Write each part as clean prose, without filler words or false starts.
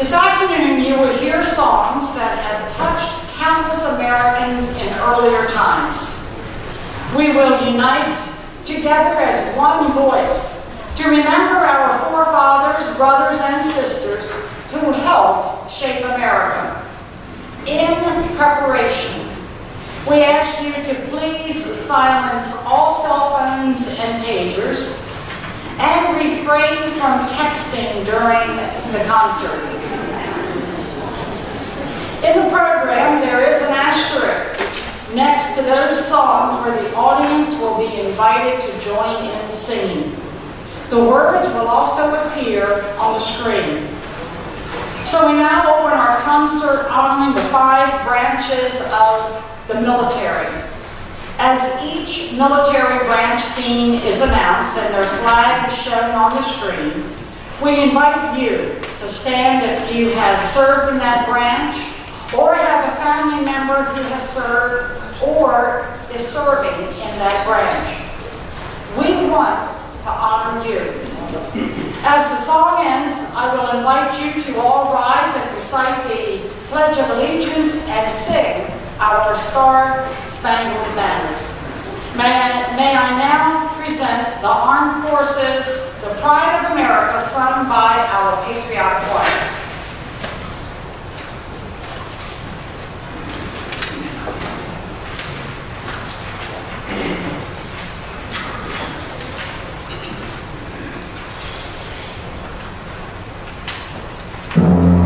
This afternoon, you will hear songs that have touched countless Americans in earlier times. We will unite together as one voice to remember our forefathers, brothers, and sisters who helped shape America. In preparation, we ask you to please silence all cell phones and pagers and refrain from texting during the concert. In the program, there is an asterisk next to those songs where the audience will be invited to join in singing. The words will also appear on the screen. So we now open our concert honoring the 5 branches of the military. As each military branch theme is announced and their flag is shown on the screen, we invite you to stand if you have served in that branch, or have a family member who has served or is serving in that branch. We want to honor you. As the song ends, I will invite you to all rise and recite the Pledge of Allegiance and sing our Star-Spangled Banner. May I now present the Armed Forces, the Pride of America, sung by our Patriotic Choir. Thank you.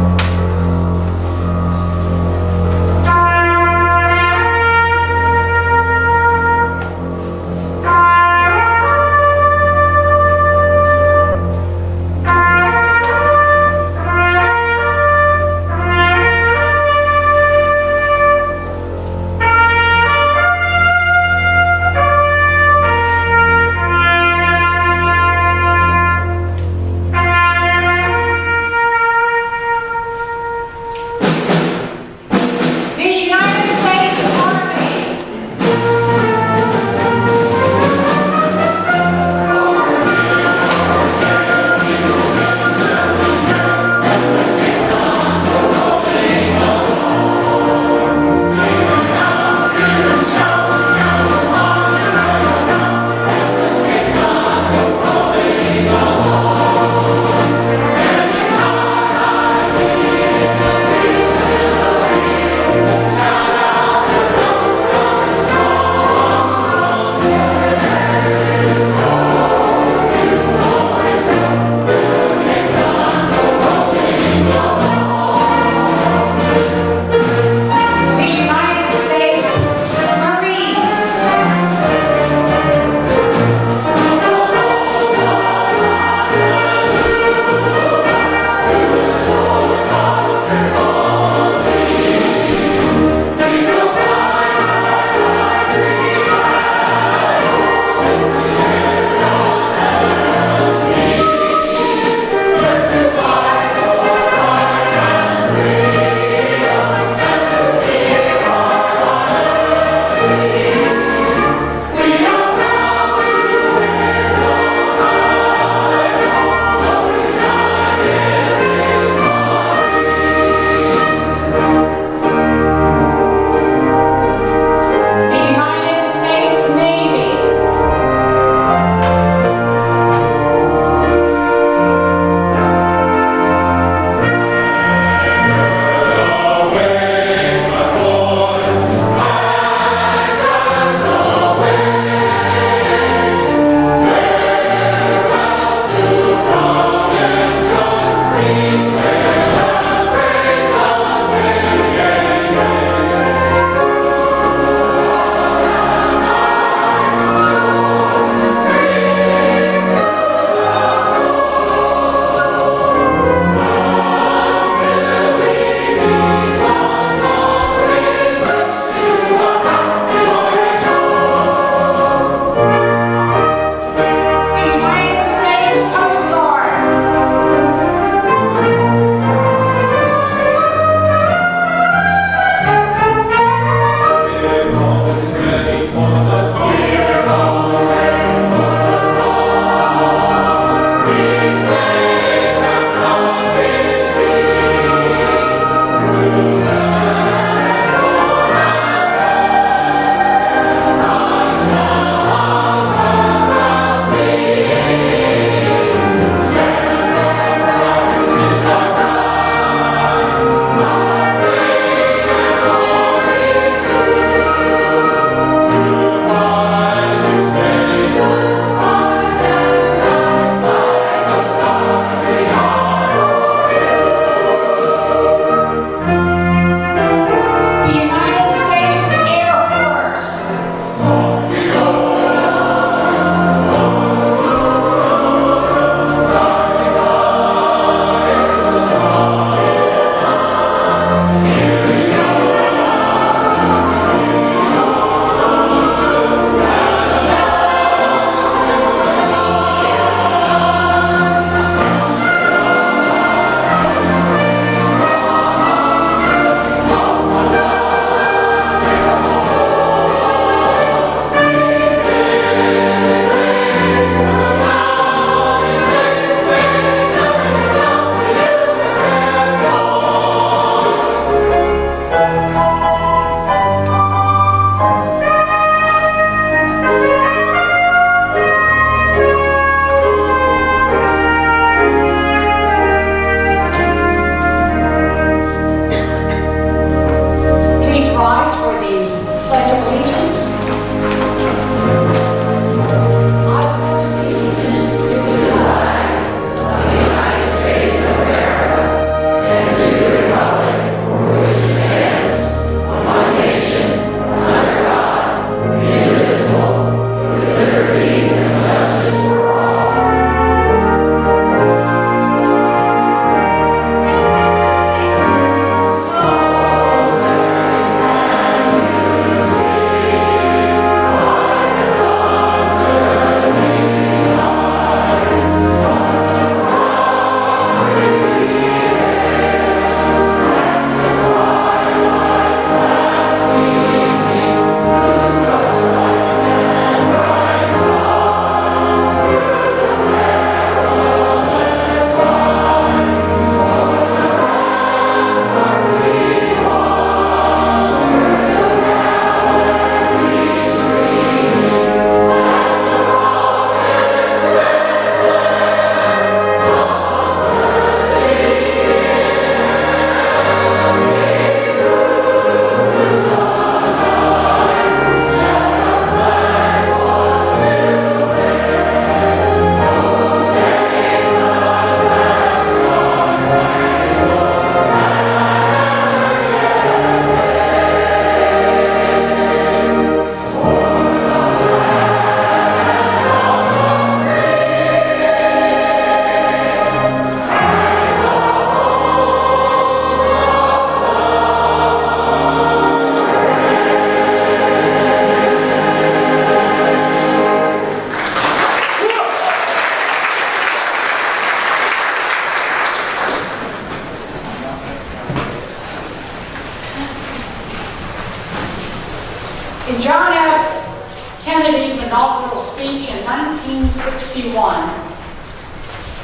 In John F. Kennedy's inaugural speech in 1961,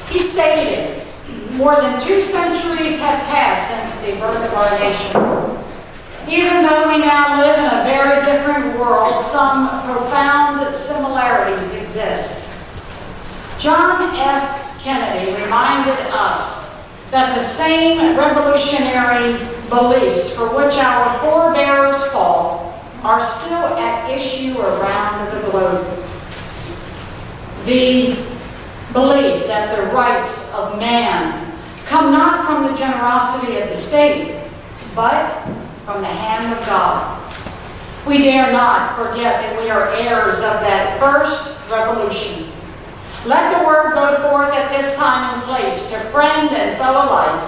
he stated, "More than 2 centuries have passed since the birth of our nation. Even though we now live in a very different world, some profound similarities exist." John F. Kennedy reminded us that the same revolutionary beliefs for which our forebears fought are still at issue around the globe. The belief that the rights of man come not from the generosity of the state, but from the hand of God. We dare not forget that we are heirs of that first revolution. Let the word go forth at this time and place to friend and fellow alike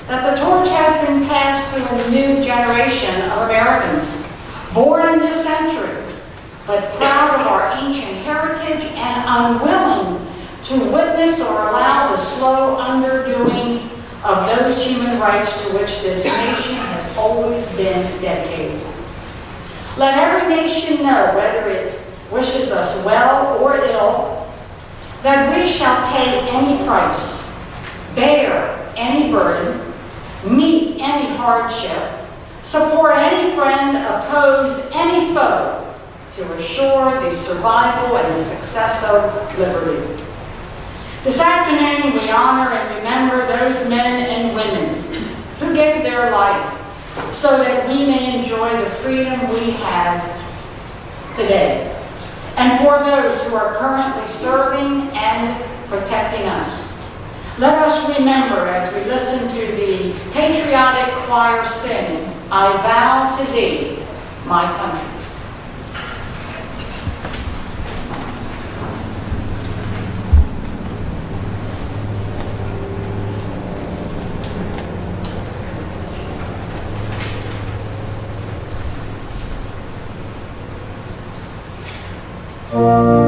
that the torch has been passed to a new generation of Americans, born in this century, but proud of our ancient heritage and unwilling to witness or allow the slow underdoing of those human rights to which this nation has always been dedicated. Let every nation know, whether it wishes us well or ill, that we shall pay any price, bear any burden, meet any hardship, support any friend, oppose any foe, to assure the survival and the success of liberty. This afternoon, we honor and remember those men and women who gave their life so that we may enjoy the freedom we have today, and for those who are currently serving and protecting us. Let us remember as we listen to the Patriotic choir sing, "I vow to thee, my country." Thank you.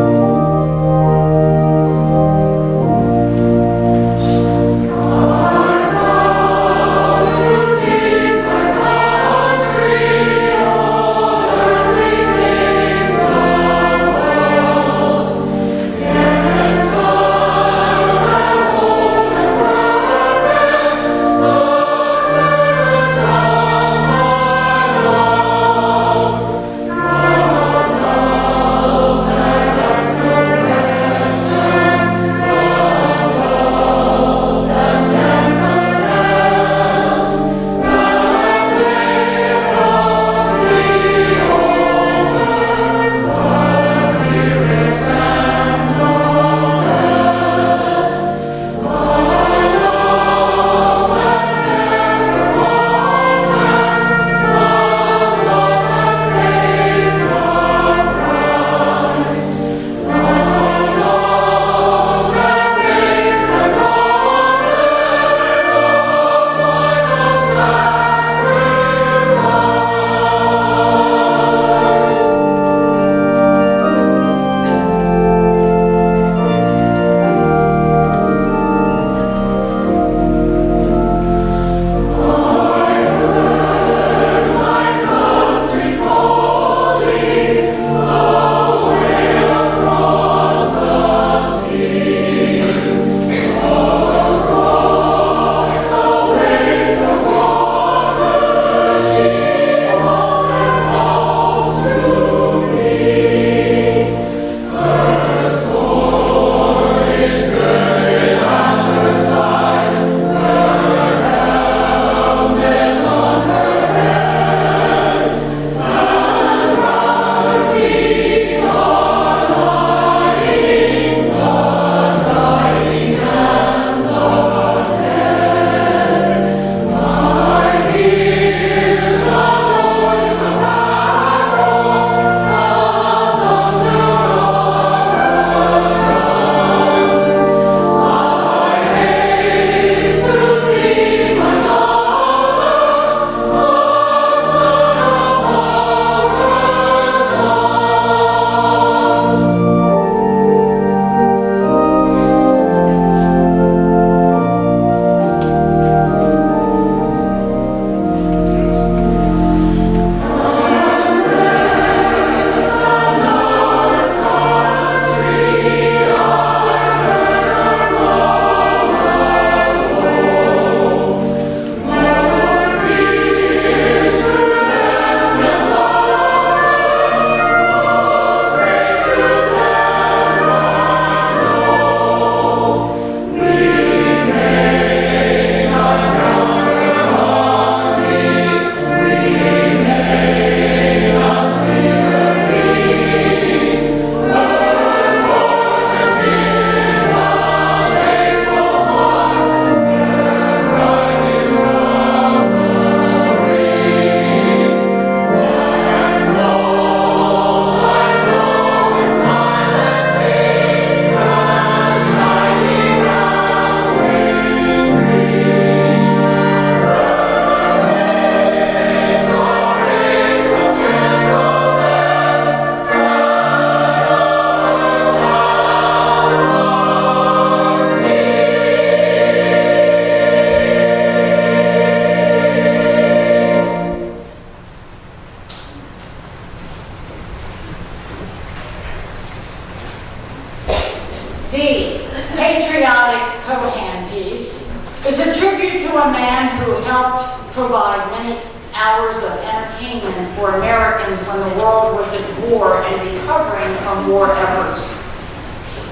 for Americans when the world was at war and recovering from war efforts.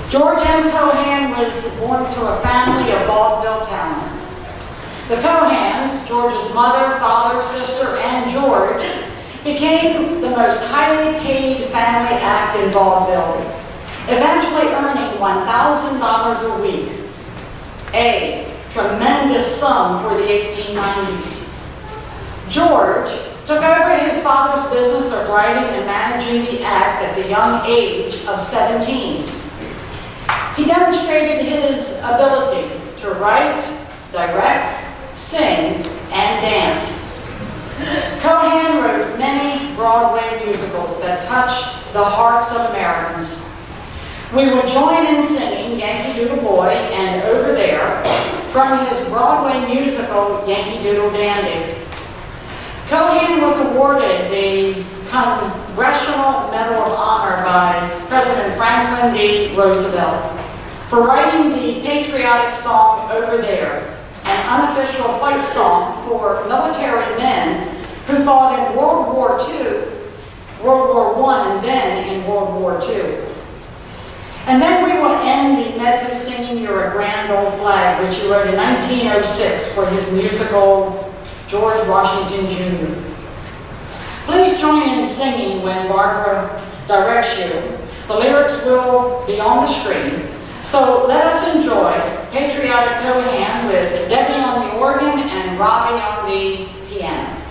George M. Cohan was born to a family of vaudeville talent. The Cohans, George's mother, father, sister, and George, became the most highly paid family act in vaudeville, eventually earning $1,000 a week, a tremendous sum for the 1890s. George took over his father's business of writing and managing the act at the young age of 17. He demonstrated his ability to write, direct, sing, and dance. Cohan wrote many Broadway musicals that touched the hearts of Americans. We would join in singing Yankee Doodle Boy and Over There from his Broadway musical Yankee Doodle Dandy. Cohan was awarded the Congressional Medal of Honor by President Franklin D. Roosevelt for writing the patriotic song Over There, an unofficial fight song for military men who fought in World War II, World War I, and then in World War II. And then we will end in medley singing You're a Grand Old Flag, which he wrote in 1906 for his musical George Washington Jr. Please join in singing when Barbara directs you. The lyrics will be on the screen. So let us enjoy Patriotic Cohan with Debbie on the organ and Robbie on the piano.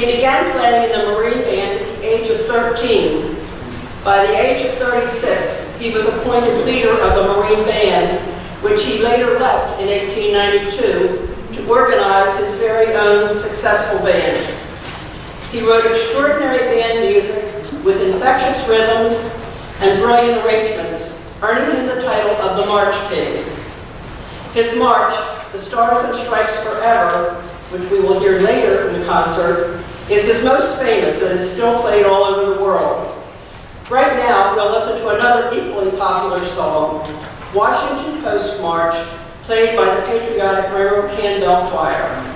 He began playing in the Marine Band at the age of 13. By the age of 36, he was appointed leader of the Marine Band, which he later left in 1892 to organize his very own successful band. He wrote extraordinary band music with infectious rhythms and brilliant arrangements, earning him the title of the March King. His march, The Stars and Stripes Forever, which we will hear later in the concert, is his most famous and is still played all over the world. Right now, we'll listen to another equally popular song, Washington Post March, played by the Patriotic Railroad Handbell Choir.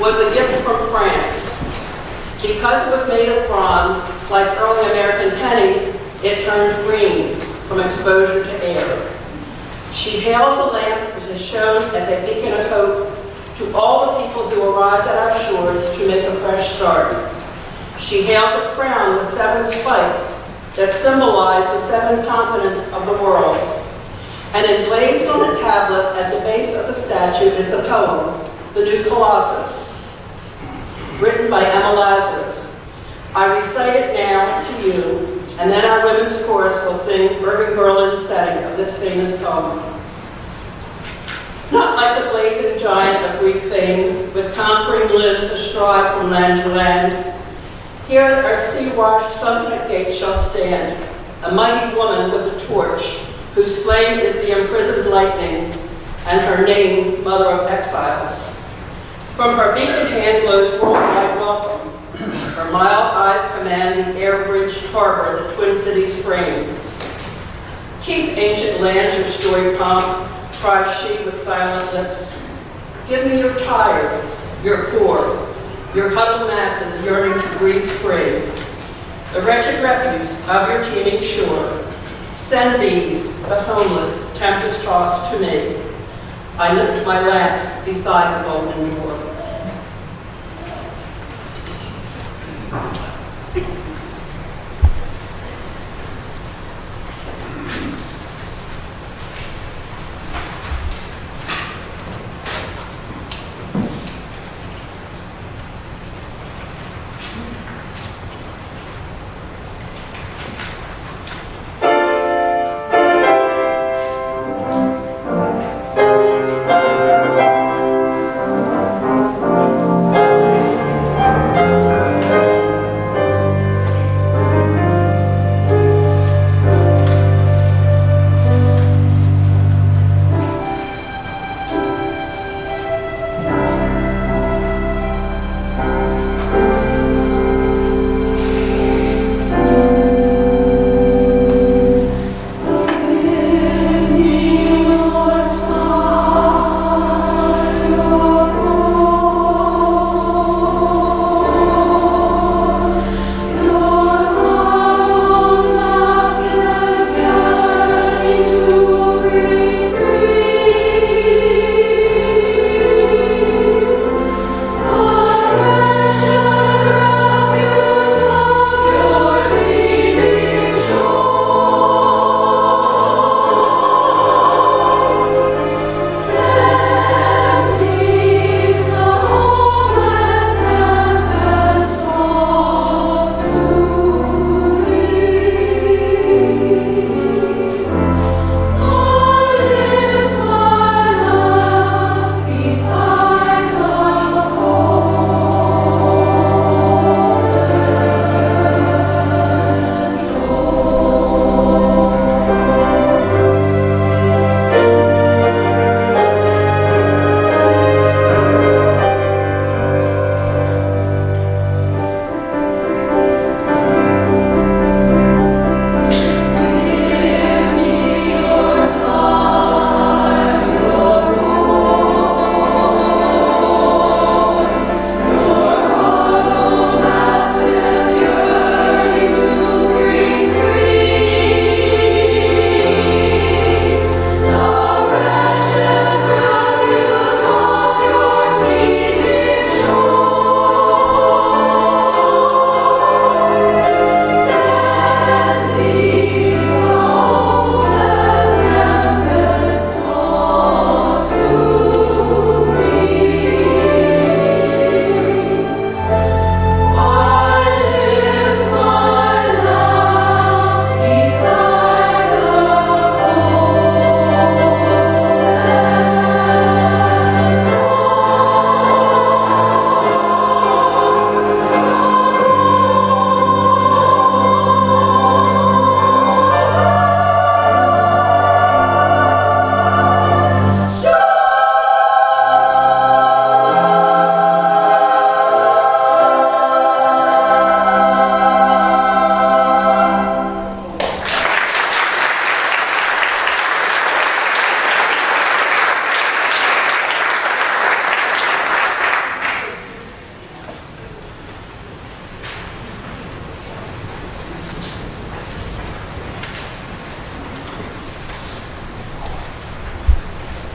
was a gift from France. Because it was made of bronze, like early American pennies, it turned green from exposure to air. She hails a lamp that has shown as a beacon of hope to all the people who arrived at our shores to make a fresh start. She hails a crown with 7 spikes that symbolize the 7 continents of the world. And emblazed on the tablet at the base of the statue is the poem, The New Colossus, written by Emma Lazarus. I recite it now to you, and then our women's chorus will sing Irving Berlin's setting of this famous poem. Not like the blazing giant of Greek fame, with conquering limbs astride from land to land, here our sea-washed sunset gate shall stand, a mighty woman with a torch, whose flame is the imprisoned lightning, and her name, Mother of Exiles. From her beacon hand glows worldwide welcome. Her mild eyes command the air-bridged harbor the Twin Cities frame. Keep ancient lands your storied pomp, cries she with silent lips. Give me your tired, your poor, your huddled masses yearning to breathe free. The wretched refuse of your teeming shore. Send these, the homeless, tempest-tossed, to me. I lift my lamp beside the golden door.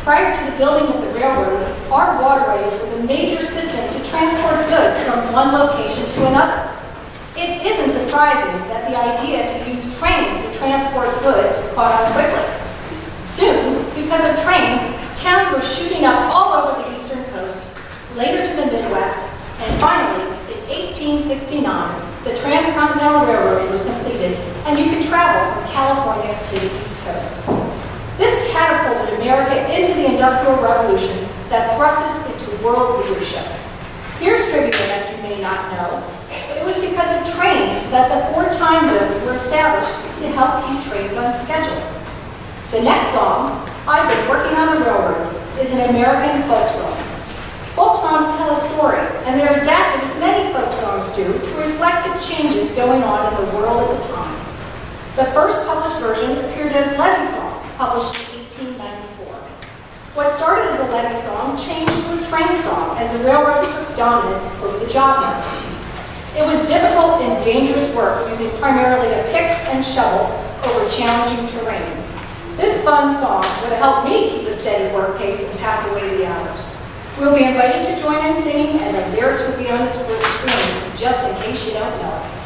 Prior to the building of the railroad, our waterways were the major system to transport goods from one location to another. It isn't surprising that the idea to use trains to transport goods caught on quickly. Soon, because of trains, towns were shooting up all over the eastern coast, later to the Midwest, and finally, in 1869, the Transcontinental Railroad was completed, and you could travel from California to the East Coast. This catapulted America into the Industrial Revolution that thrust us into world leadership. Here's trivia that you may not know, but it was because of trains that the 4 time zones were established to help keep trains on schedule. The next song, I've Been Working on a Railroad, folk song. Folk songs tell a story, and they're adapted, as many folk songs do, to reflect the changes going on in the world at the time. The first published version appeared as Levee Song, published in 1894. What started as a levee song changed to a train song as the railroads took dominance over the job market. It was difficult and dangerous work, using primarily a pick and shovel over challenging terrain. This fun song would have helped me keep a steady work pace and pass away the hours. We'll be invited to join in singing, and the lyrics will be on the screen, just in case you don't know it.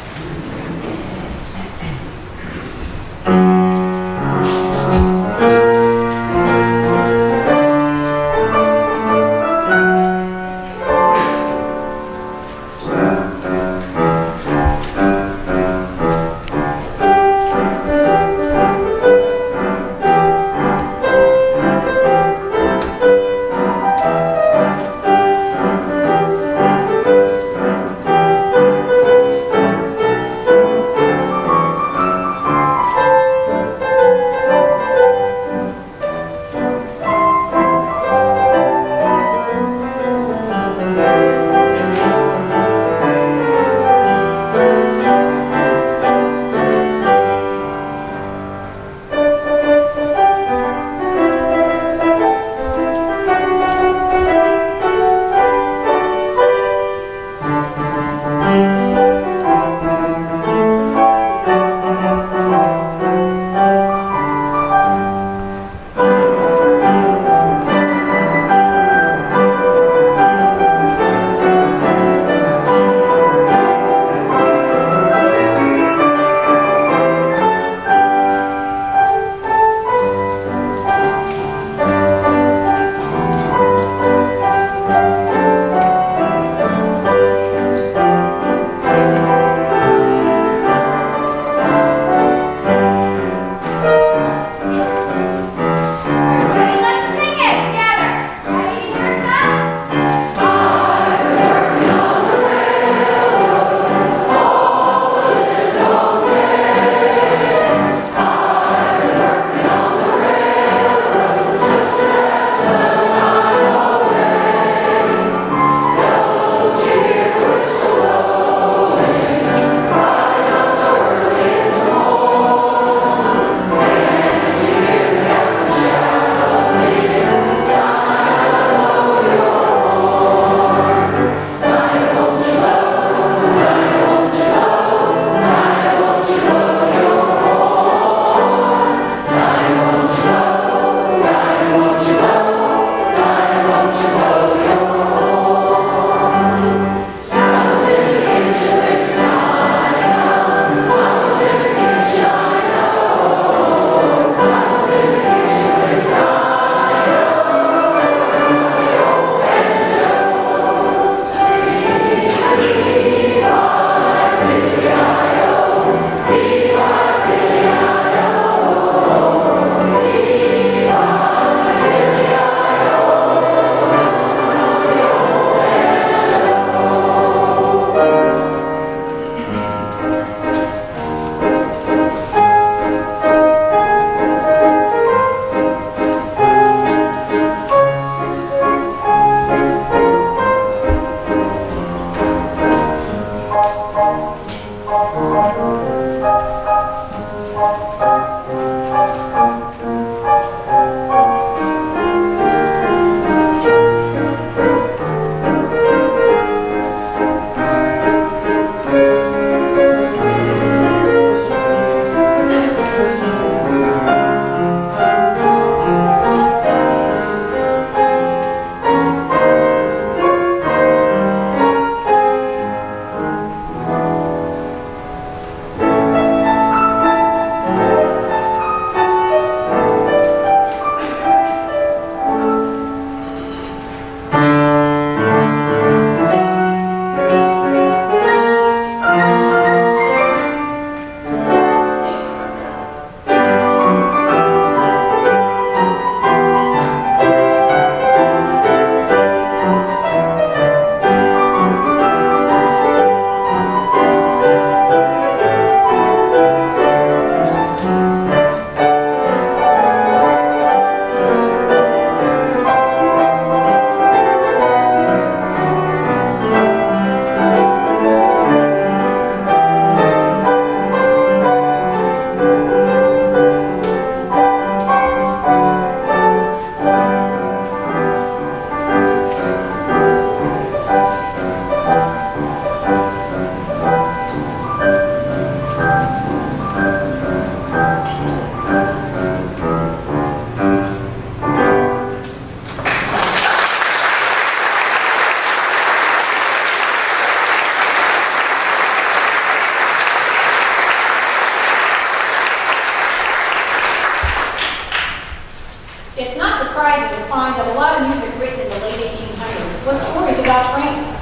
find that a lot of music written in the late 1800s was stories about trains.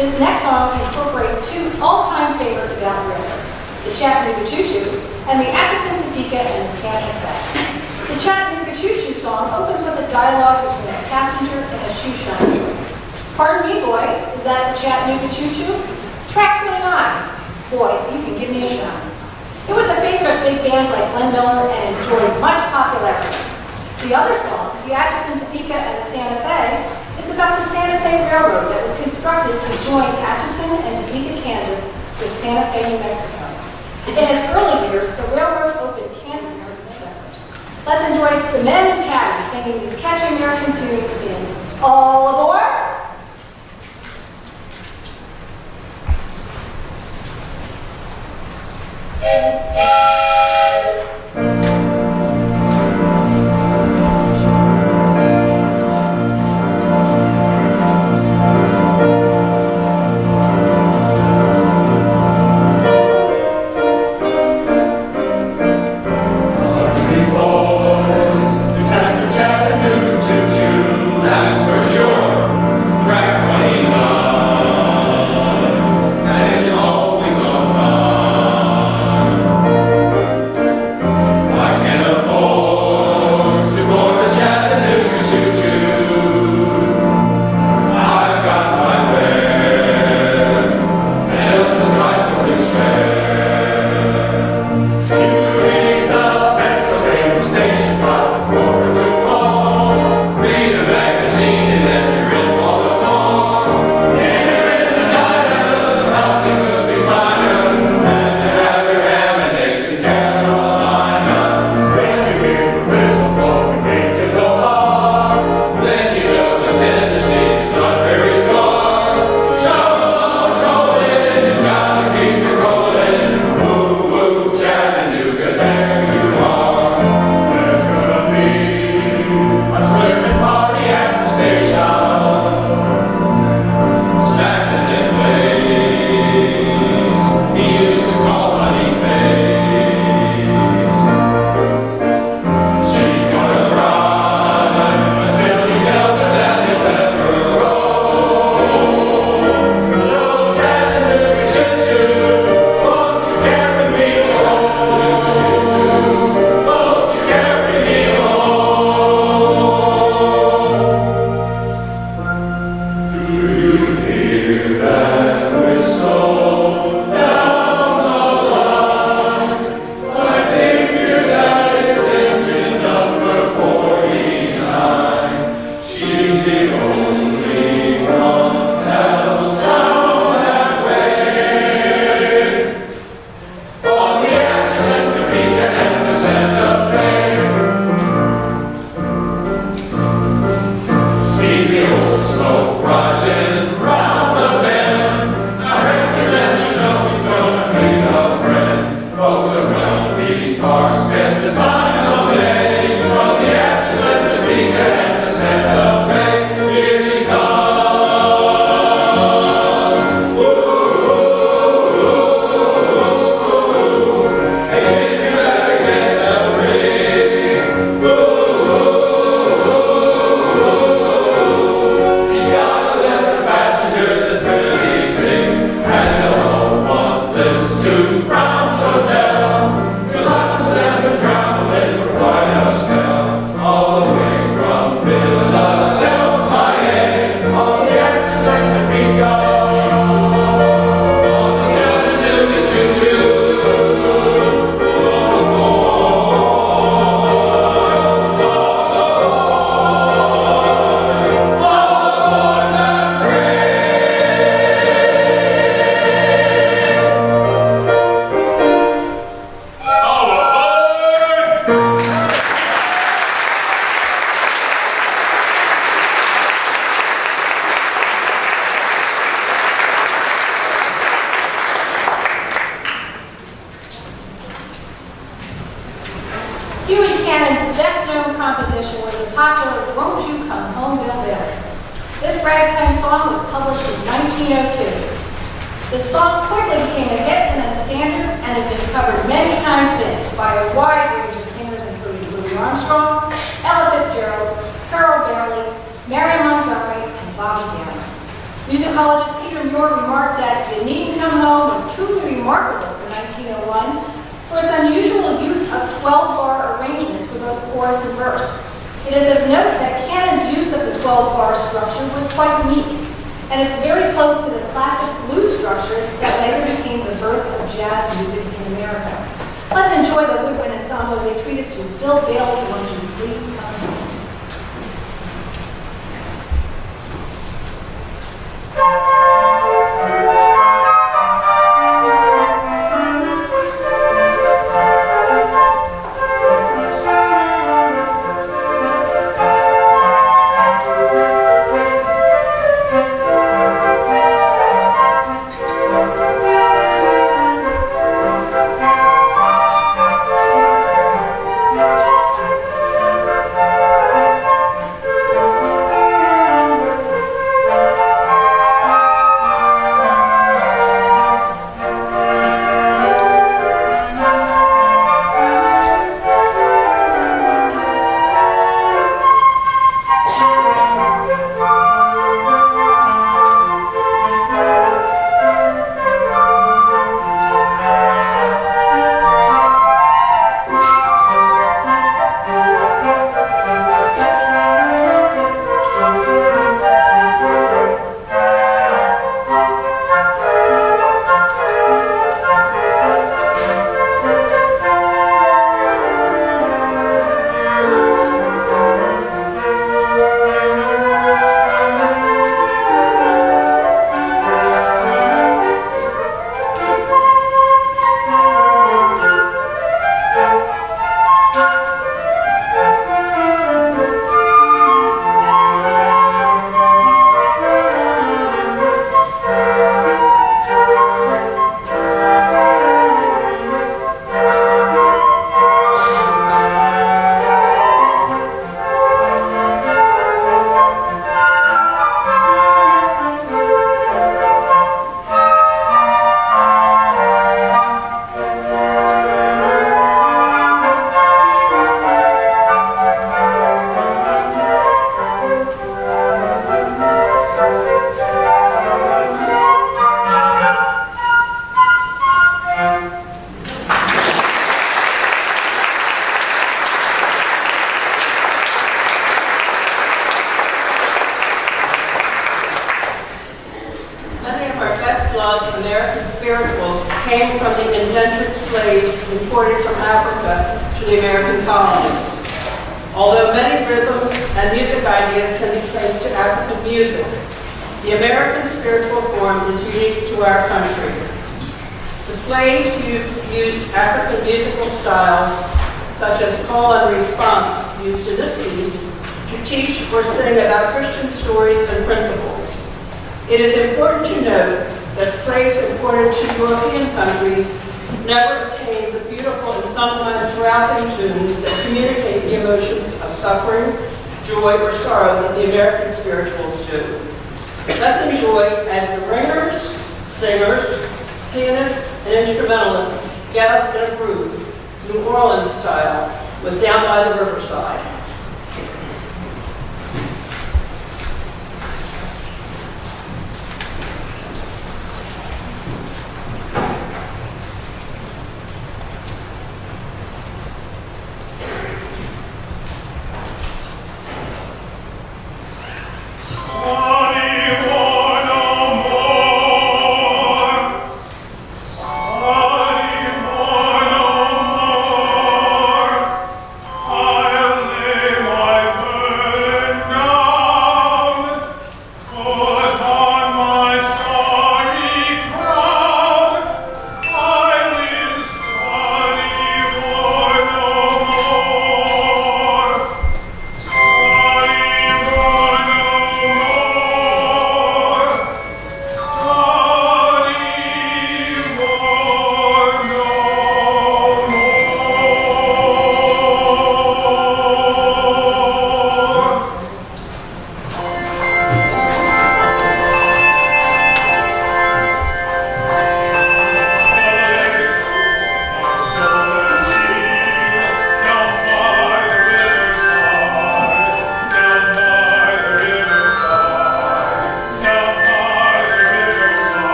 This next song incorporates two all-time favorites about railroad, the Chattanooga Choo Choo and the Atchison, Topeka, and the Santa Fe. The Chattanooga Choo Choo song opens with a dialogue between a passenger and a shoe shine boy. Pardon me, boy, is that the Chattanooga Choo Choo? Track 29. Boy, you can give me a shine. It was a favorite of big bands like Glenn Miller and enjoyed much popularity. The other song, the Atchison, Topeka, and the Santa Fe, is about the Santa Fe Railroad that was constructed to join Atchison and Topeka, Kansas with Santa Fe, New Mexico. In its early years, the railroad opened Kansas to the settlers. Let's enjoy the men and Patty singing these catchy American tunes in All Aboard! composition was the popular Won't You Come Home, Bill Bill. This ragtime song was published in 1902. The song quickly became a hit and then a standard and has been covered many times since by a wide range of singers including Louis Armstrong, Ella Fitzgerald, Carol Barron, Musicologist Peter Muir remarked that "You Needn't Come Home" was truly remarkable for 1901 for its unusual use of 12-bar arrangements for both chorus and verse. It is of note that Cannon's use of the 12-bar structure was quite unique, and it's very close to the classic blues structure that later became the birth of jazz music in America. Let's enjoy the woodwind ensemble as they treat us to "Bill Bailey, Won't You Please Come Home." American spirituals came from the indentured slaves imported from Africa to the American colonies. Although many rhythms and music ideas can be traced to African music, the American spiritual form is unique to our country. The slaves used African musical styles, such as call and response used in this piece, to teach or sing about Christian stories and principles. It is important to note that slaves imported to European countries never attained the beautiful and sometimes rousing tunes that communicate the emotions of suffering, joy, or sorrow that the American spirituals do. Let's enjoy as the ringers, singers, pianists, and instrumentalists get us in a groove, New Orleans style, with Down by the Riverside. I'll live.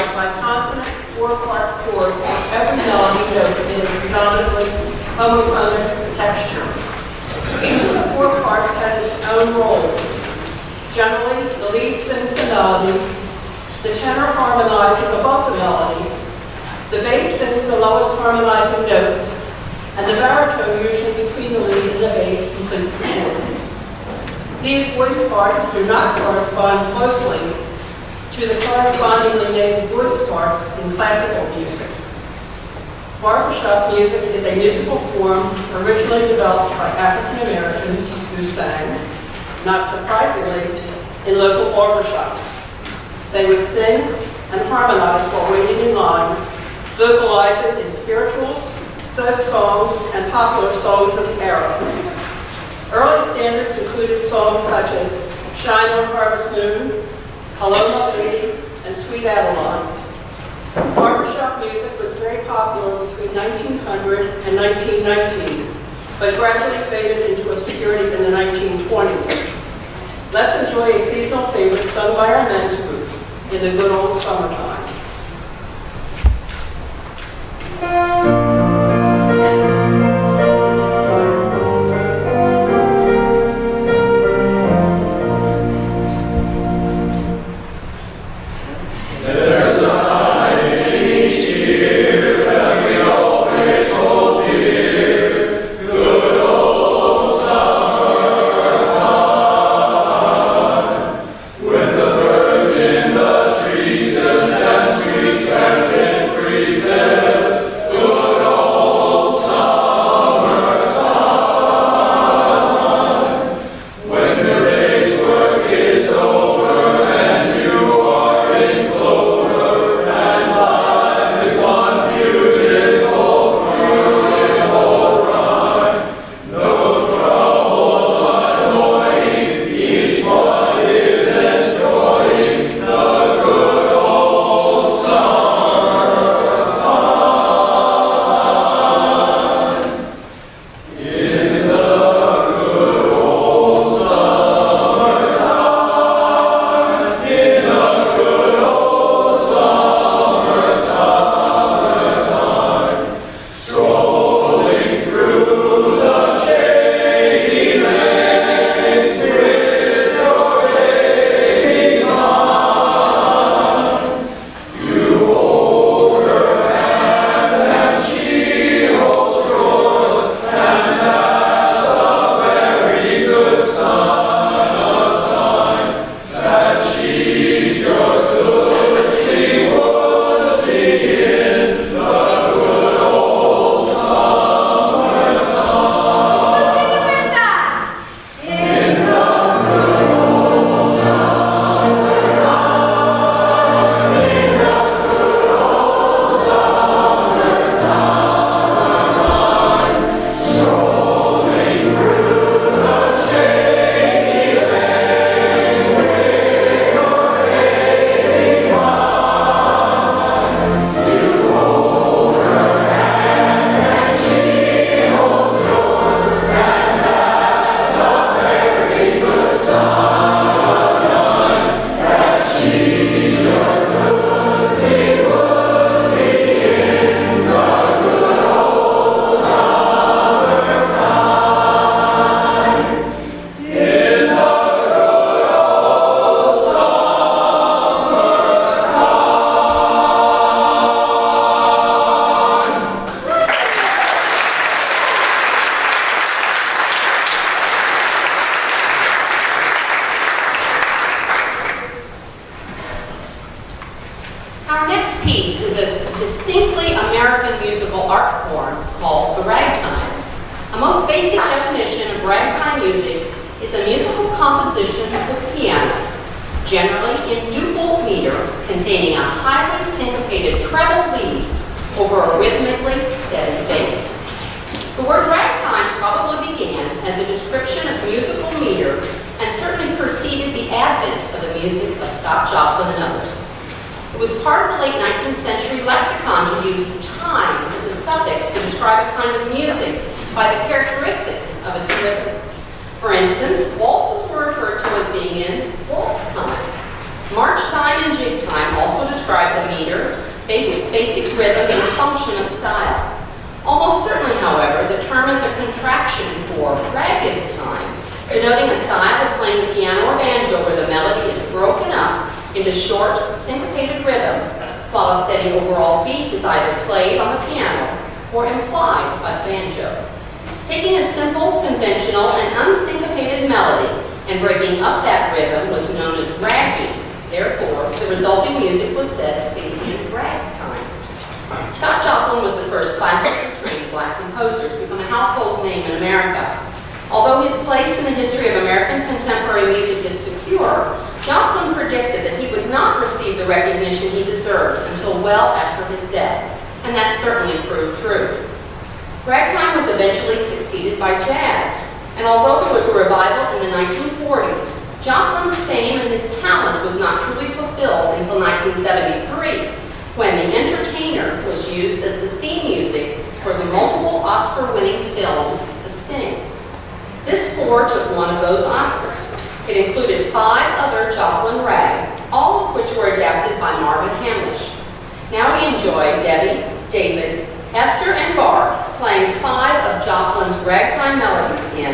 characterized by consonant four-part chords for every melody note in a predominantly homophonic texture. Each of the four parts has its own role. Generally, the lead sings the melody, the tenor harmonizes above the melody, the bass sings the lowest harmonizing notes, and the baritone, usually between the lead and the bass, completes the chord. These voice parts do not correspond closely to the correspondingly named voice parts in classical music. Barbershop music is a musical form originally developed by African Americans who sang, not surprisingly, in local barbershops. They would sing and harmonize while waiting in line, vocalizing in spirituals, folk songs, and popular songs of the era. Early standards included songs such as Shine on Harvest Moon, Hello My Lady, and Sweet Adeline. Barbershop music was very popular between 1900 and 1919, but gradually faded into obscurity in the 1920s. Let's enjoy a seasonal favorite sung by our men's group in the good old summertime. March time and jig time also describe the meter basic rhythm and function of style. Almost certainly, however, the term is a contraction for ragged time, denoting a style of playing the piano or banjo where the melody is broken up into short, syncopated rhythms, while a steady overall beat is either played on the piano or implied by the banjo. Taking a simple, conventional, and unsyncopated melody and breaking up that rhythm was known as ragging. Therefore, the resulting music was said to be in ragtime. Scott Joplin was the first classically trained black composer to become a household name in America. Although his place in the history of American contemporary music is secure, Joplin predicted that he would not receive the recognition he deserved until well after his death, and that certainly proved true. Ragtime was eventually succeeded by jazz, and although there was a revival in the 1940s, Joplin's fame and his talent was not truly fulfilled until 1973, when The Entertainer was used as the theme music for the multiple Oscar-winning film, The Sting. This score took one of those Oscars. It included 5 other Joplin rags, all of which were adapted by Marvin Hamlish. Now we enjoy Debbie, David, Esther, and Bart playing 5 of Joplin's ragtime melodies in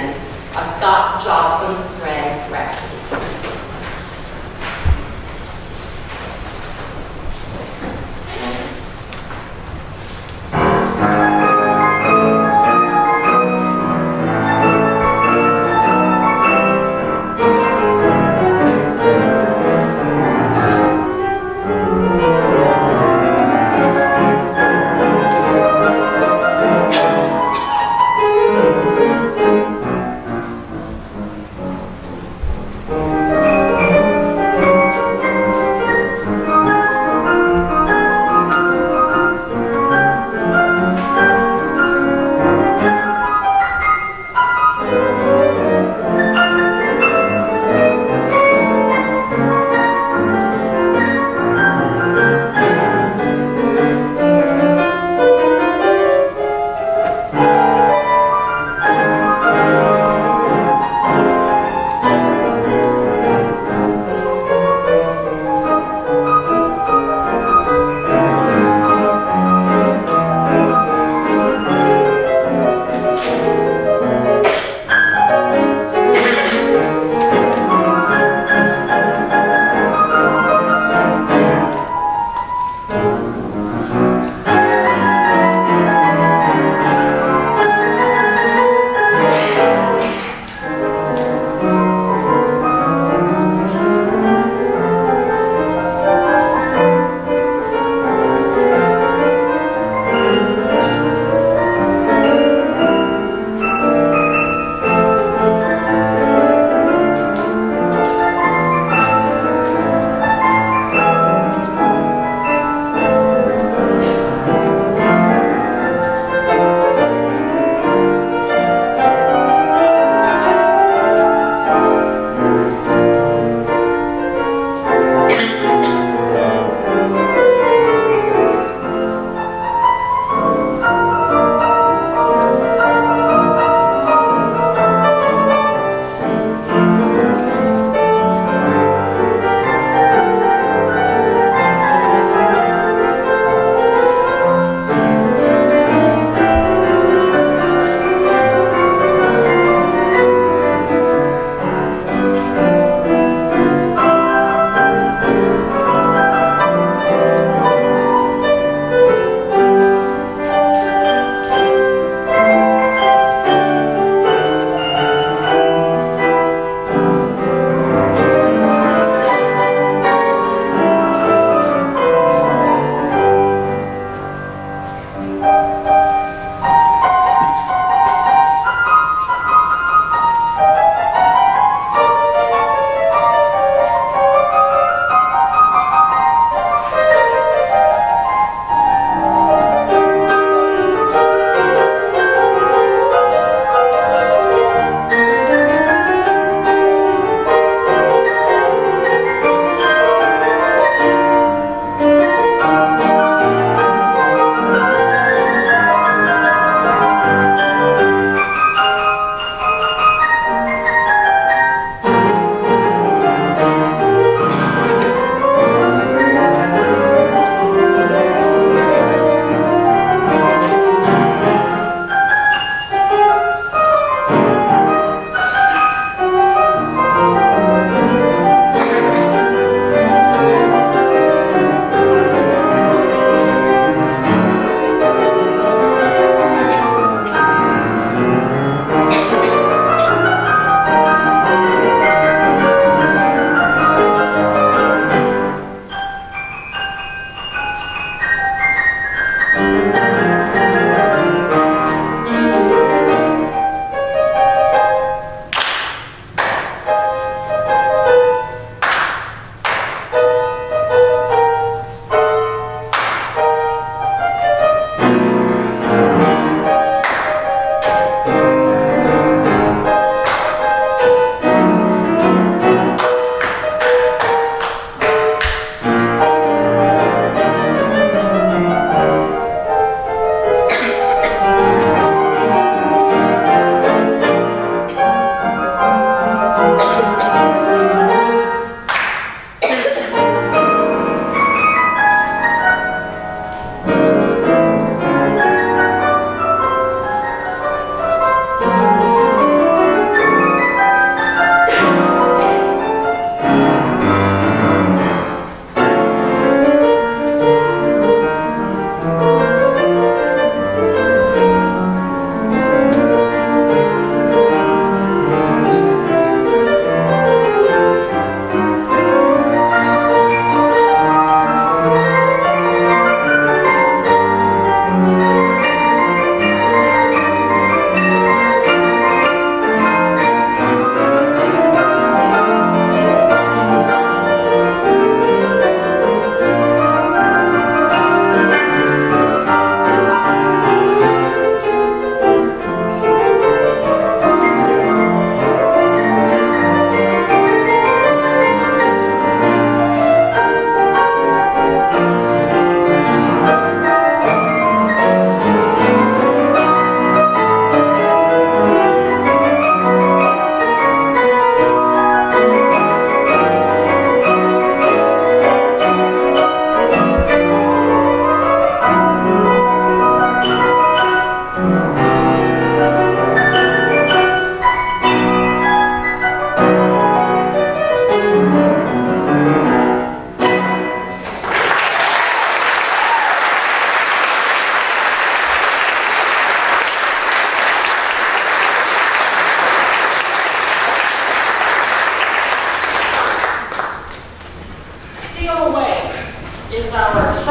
A Scott Joplin Rags Rhapsody.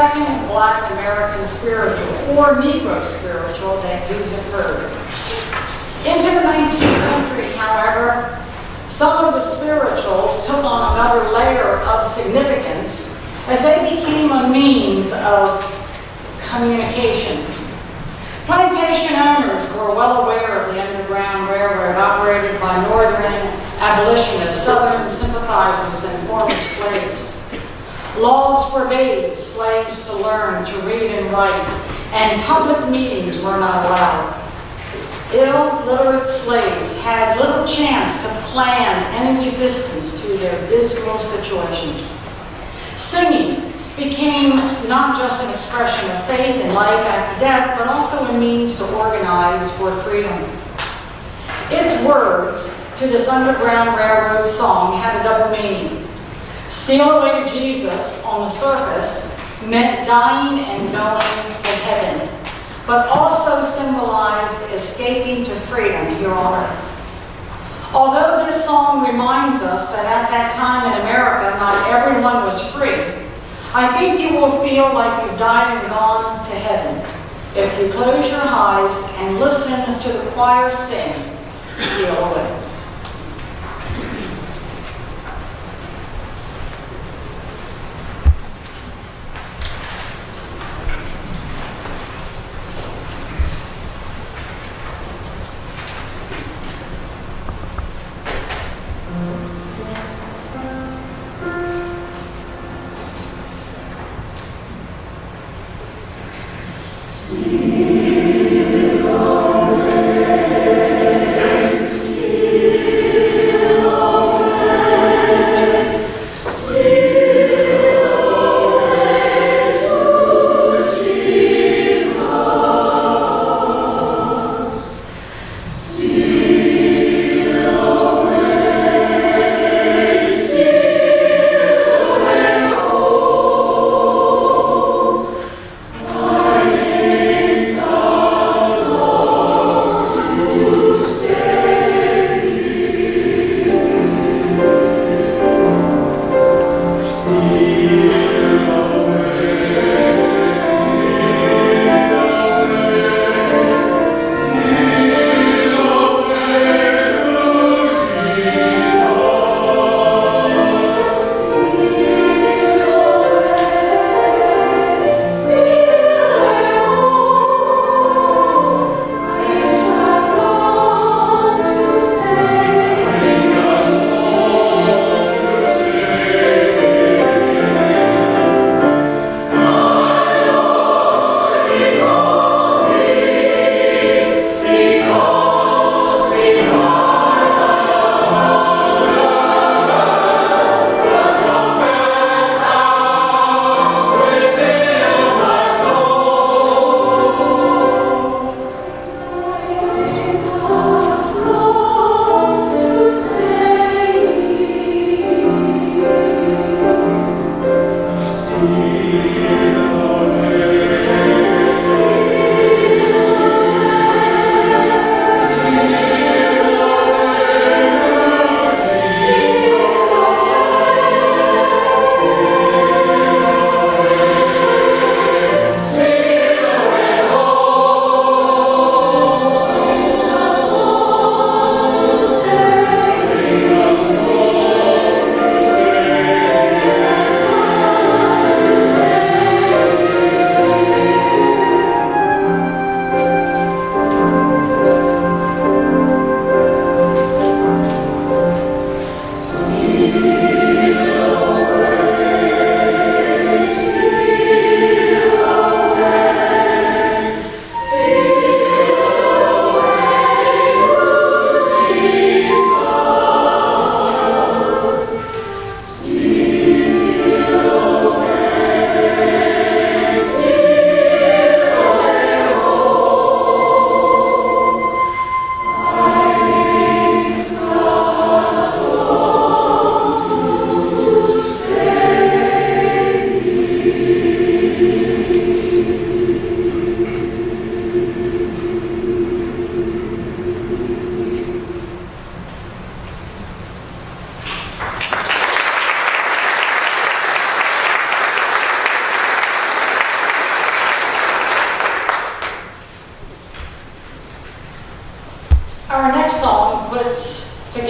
second Black American spiritual, or Negro spiritual, that you have heard. Into the 19th century, however, some of the spirituals took on another layer of significance as they became a means of communication. Plantation owners were well aware of the Underground Railroad operated by Northern abolitionists, Southern sympathizers, and former slaves. Laws forbade slaves to learn to read and write, and public meetings were not allowed. Illiterate slaves had little chance to plan any resistance to their dismal situations. Singing became not just an expression of faith in life after death, but also a means to organize for freedom. Its words to this Underground Railroad song had a double meaning. Steal away to Jesus on the surface meant dying and going to heaven, but also symbolized escaping to freedom here on earth. Although this song reminds us that at that time in America, not everyone was free, I think you will feel like you've died and gone to heaven if you close your eyes and listen to the choir sing, Steal Away.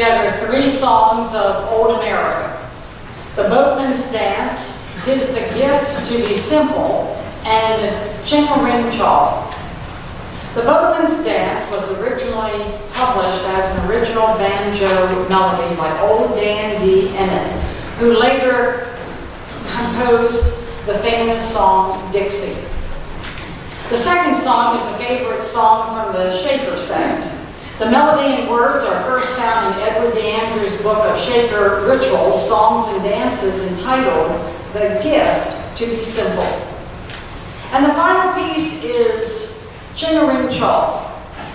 together 3 songs of Old America. The Boatman's Dance, "'Tis the Gift to be Simple," and "Chingaring Chaw." The Boatman's Dance was originally published as an original banjo melody by old Dan D. Emmett, who later composed the famous song Dixie. The second song is a favorite song from the Shaker sect. The melody and words are first found in Edward D. Andrews' book of Shaker rituals, songs, and dances entitled "The Gift to be Simple." And the final piece is "Chingaring Chaw,"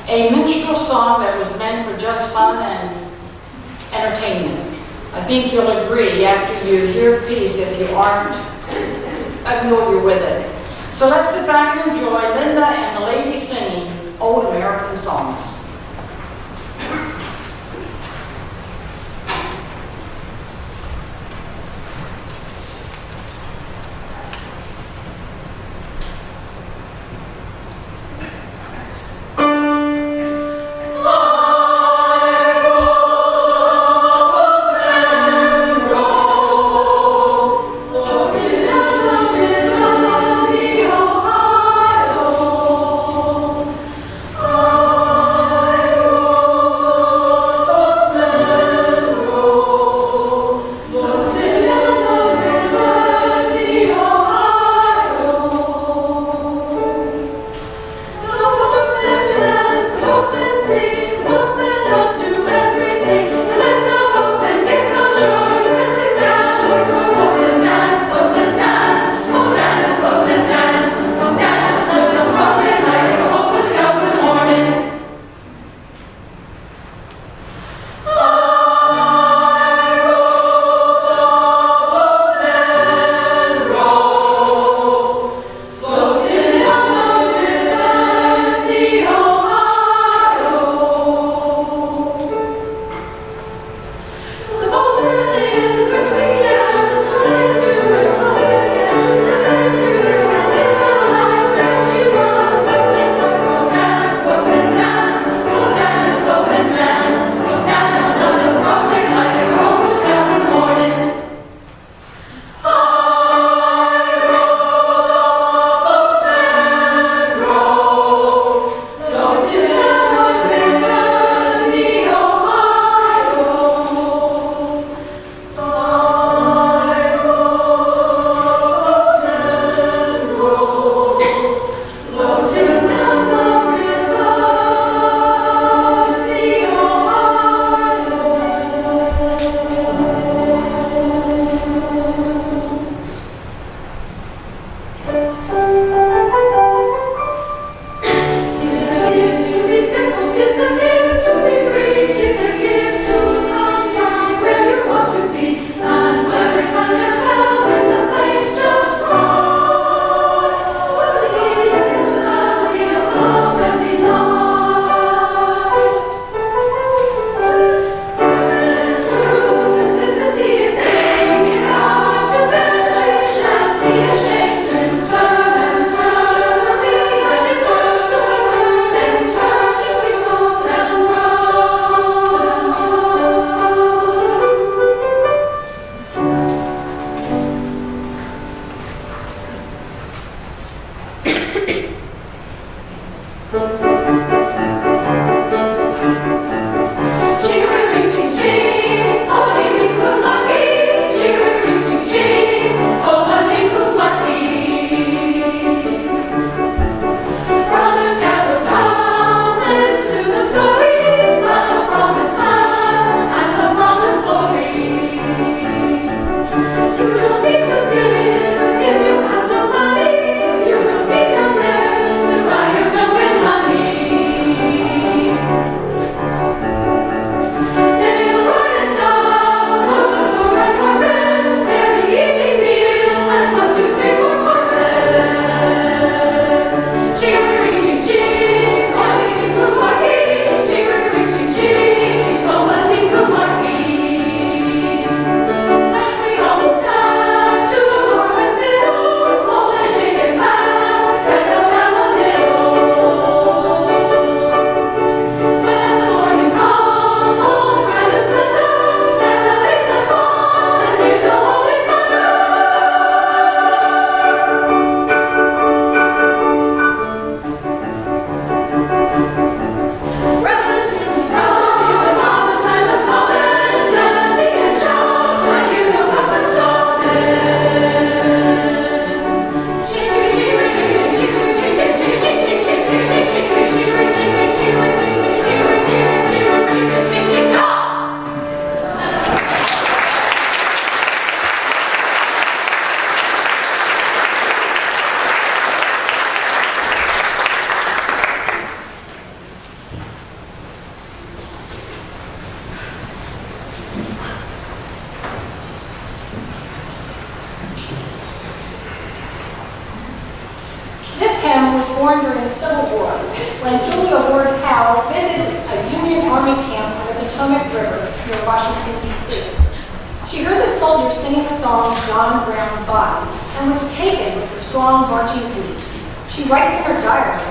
a minstrel song that was meant for just fun and entertainment. I think you'll agree after you hear the piece if you aren't familiar with it. So let's sit back and enjoy Linda and the ladies singing Old American songs. Oh hymn was born during the Civil War when Julia Ward Howe visited a Union Army camp on the Potomac River near Washington, D.C. She heard the soldiers singing the song John Brown's Body and was taken with the strong marching beat. She writes in her diary,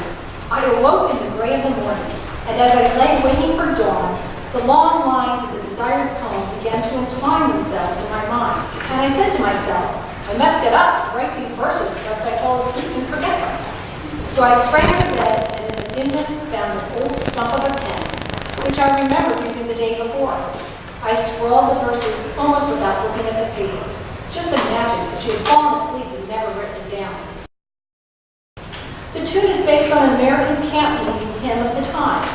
"I awoke in the gray of the morning, and as I lay waiting for dawn, the long lines of the desired poem began to entwine themselves in my mind, and I said to myself, I must get up and write these verses lest I fall asleep and forget them. So I sprang to bed and in the dimness found an old stump of a pen, which I remembered using the day before. I scrawled the verses almost without looking at the papers. Just imagine if she had fallen asleep and never written it down." The tune is based on an American camp meeting hymn of the time.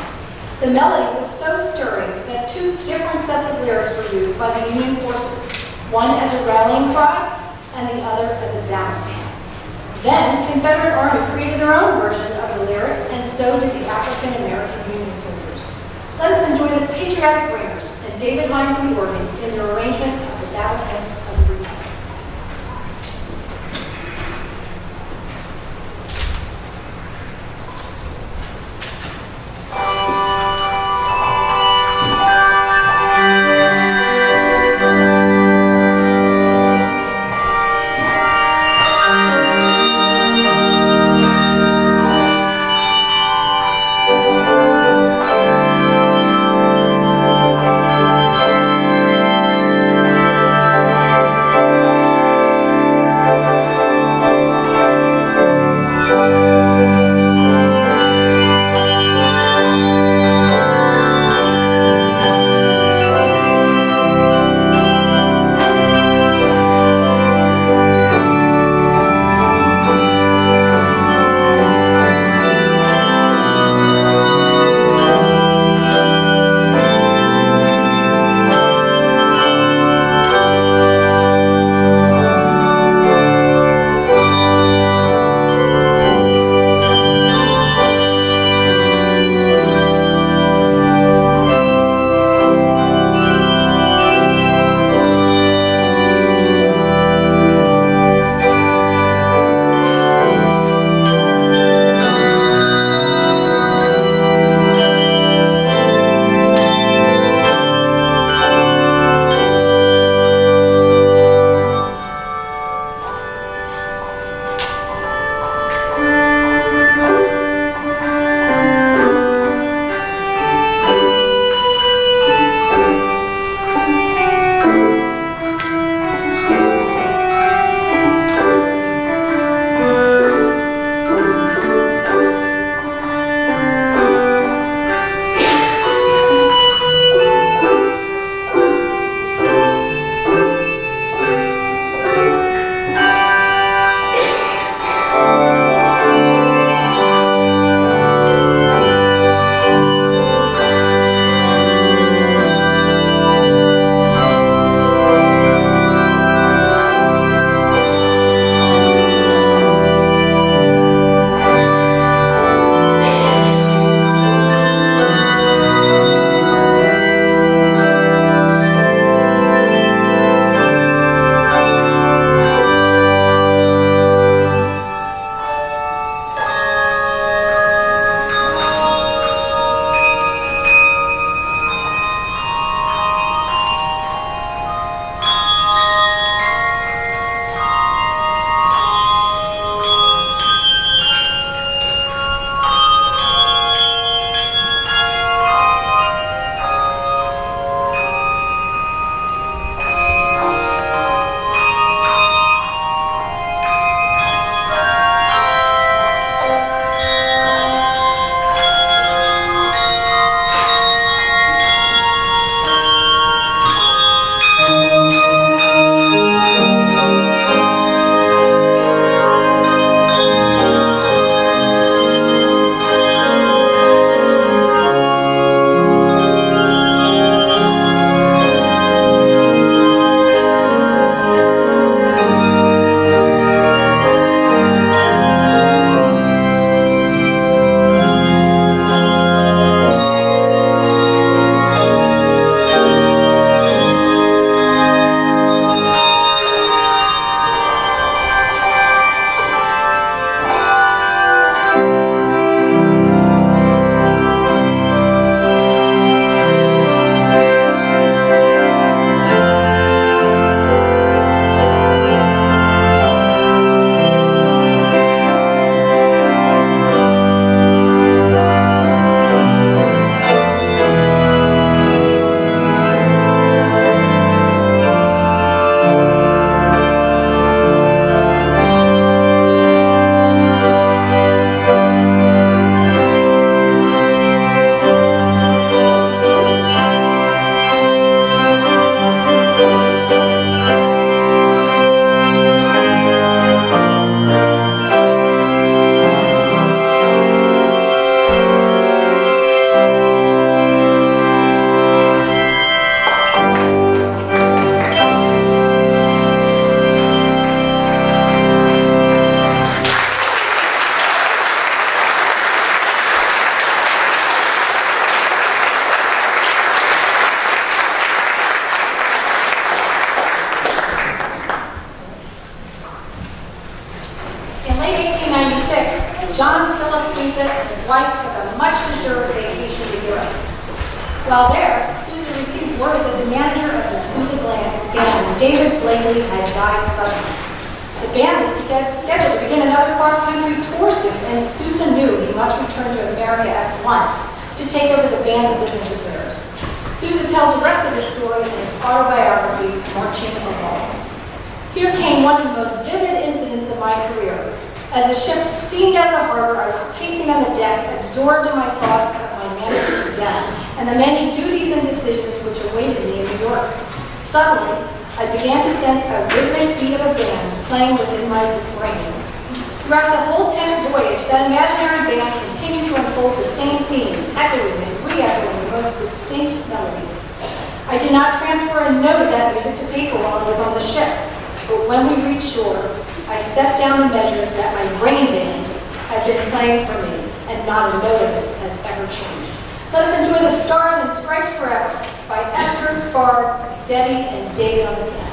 The melody was so stirring that two different sets of lyrics were used by the Union forces, one as a rallying cry and the other as a battle song. Then, Confederate Army created their own version of the lyrics, and so did the African American Union soldiers. Let us enjoy the Patriotic Ringers and David Hines on the organ in their arrangement of the Battle Hymn of the Republic. Thank John Philip Sousa and his wife took a much-deserved vacation to Europe. While there, Sousa received word that the manager of the Sousa band, David Blakely, had died suddenly. The band was scheduled to begin another cross-country tour soon, and Sousa knew he must return to America at once to take over the band's business affairs. Sousa tells the rest of his story in his autobiography, Marching Along. Here came one of the most vivid incidents of my career. As the ship steamed out of the harbor, I was pacing on the deck, absorbed in my thoughts of my manager's death and the many duties and decisions which awaited me in New York. Suddenly, I began to sense a rhythmic beat of a band playing within my brain. Throughout the whole tense voyage, that imaginary band continued to unfold the same themes, echoing and re-echoing the most distinct melody. I did not transfer a note of that music to paper while I was on the ship, but when we reached shore, I set down the measures that my brain band had been playing for me, and not a note of it has ever changed. Let us enjoy the Stars and Stripes Forever by Esther, Barb, Debbie, and David on the pianos.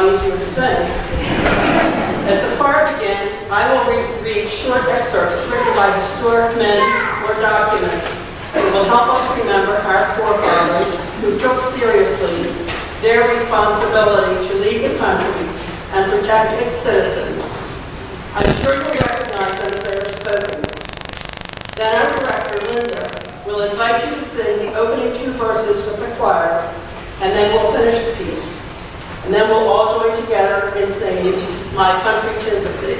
lot easier to sing. As the choir begins, I will read short excerpts written by historic men or documents that will help us remember our forefathers who took seriously their responsibility to lead the country and protect its citizens. I'm sure you'll recognize them as they are spoken. Then our director, Linda, will invite you to sing the opening 2 verses with the choir, and then we'll finish the piece. And then we'll all join together in singing My Country 'Tis of Thee.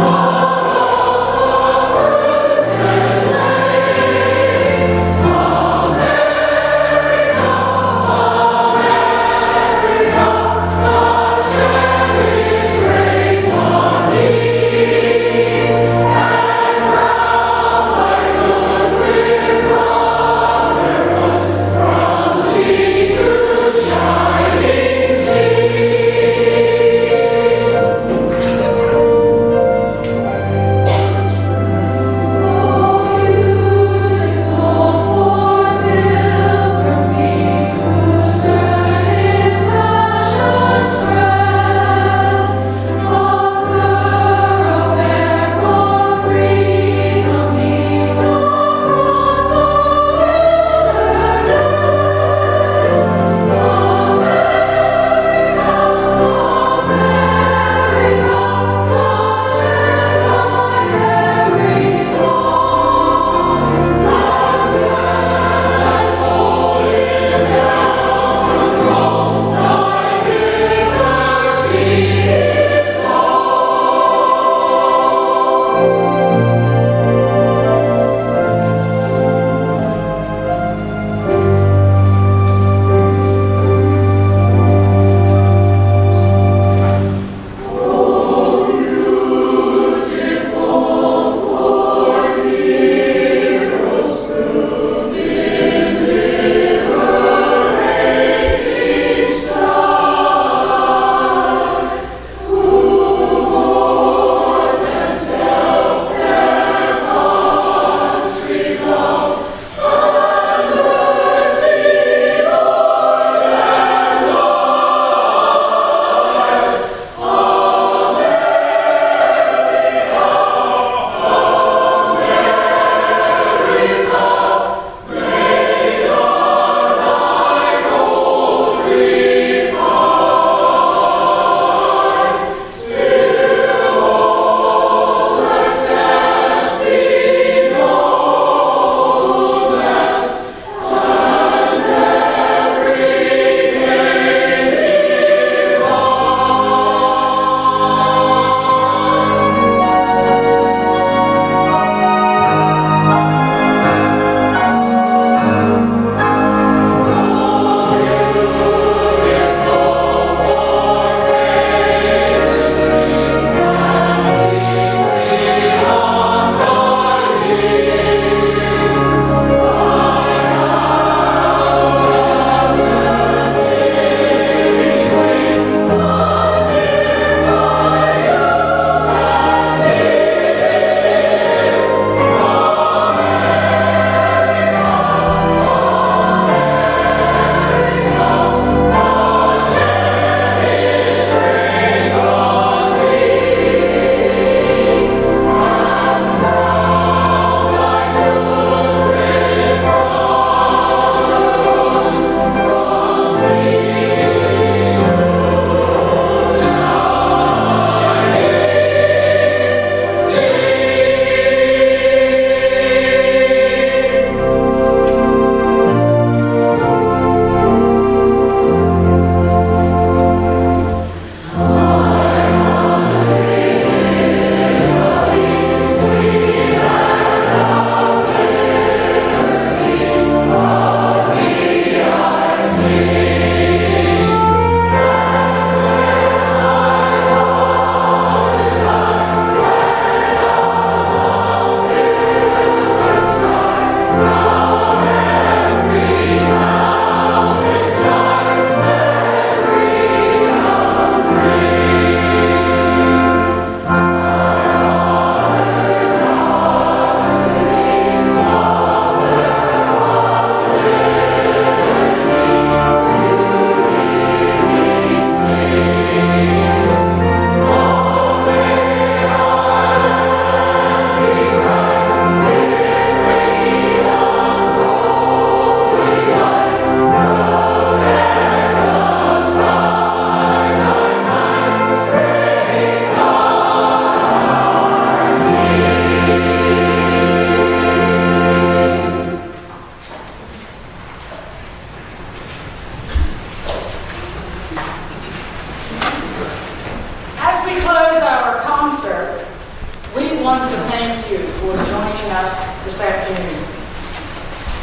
Oh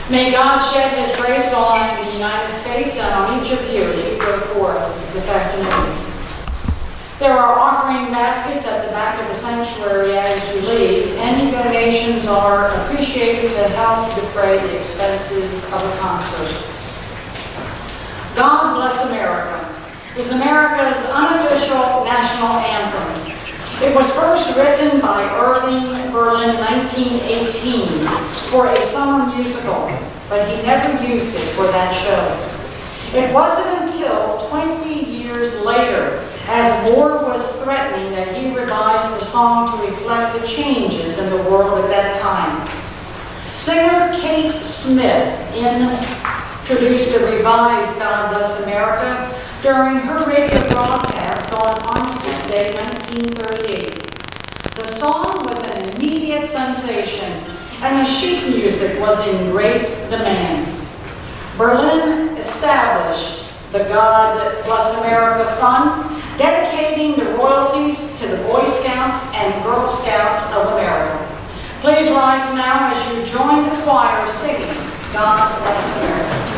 May God shed His grace on the United States and on each of you as you go forth this afternoon. There are offering baskets at the back of the sanctuary as you leave. Any donations are appreciated to help defray the expenses of a concert. God Bless America is America's unofficial national anthem. It was first written by Irving Berlin in 1918 for a summer musical, but he never used it for that show. It wasn't until 20 years later, as war was threatening, that he revised the song to reflect the changes in the world at that time. Singer Kate Smith introduced a revised God Bless America during her radio broadcast on Armistice Day 1938. The song was an immediate sensation, and the sheet music was in great demand. Berlin established the God Bless America Fund, dedicating the royalties to the Boy Scouts and Girl Scouts of America. Please rise now as you join the choir singing God Bless America.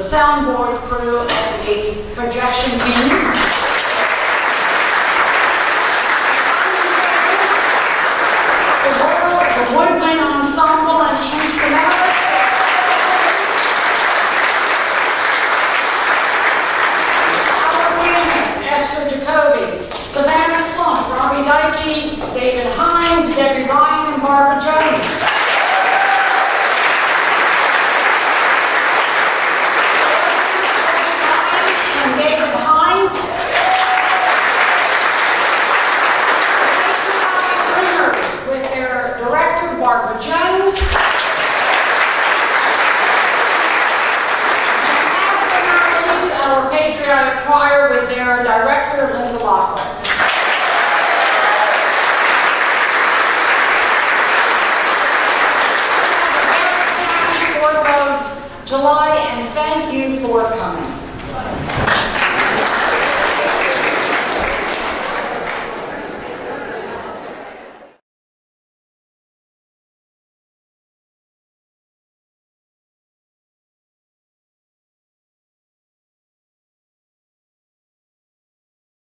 soundboard crew and the projection team. The woodwind ensemble and instrumentalists. Our pianist, Esther Jacoby, Savannah Plump, Robbie Dykey, David Hines, Debbie Ryan, and Barbara Jones. Barbara Jones. And last but not least, our Patriotic Choir with their director, Linda Lockwood. July, and thank you for coming.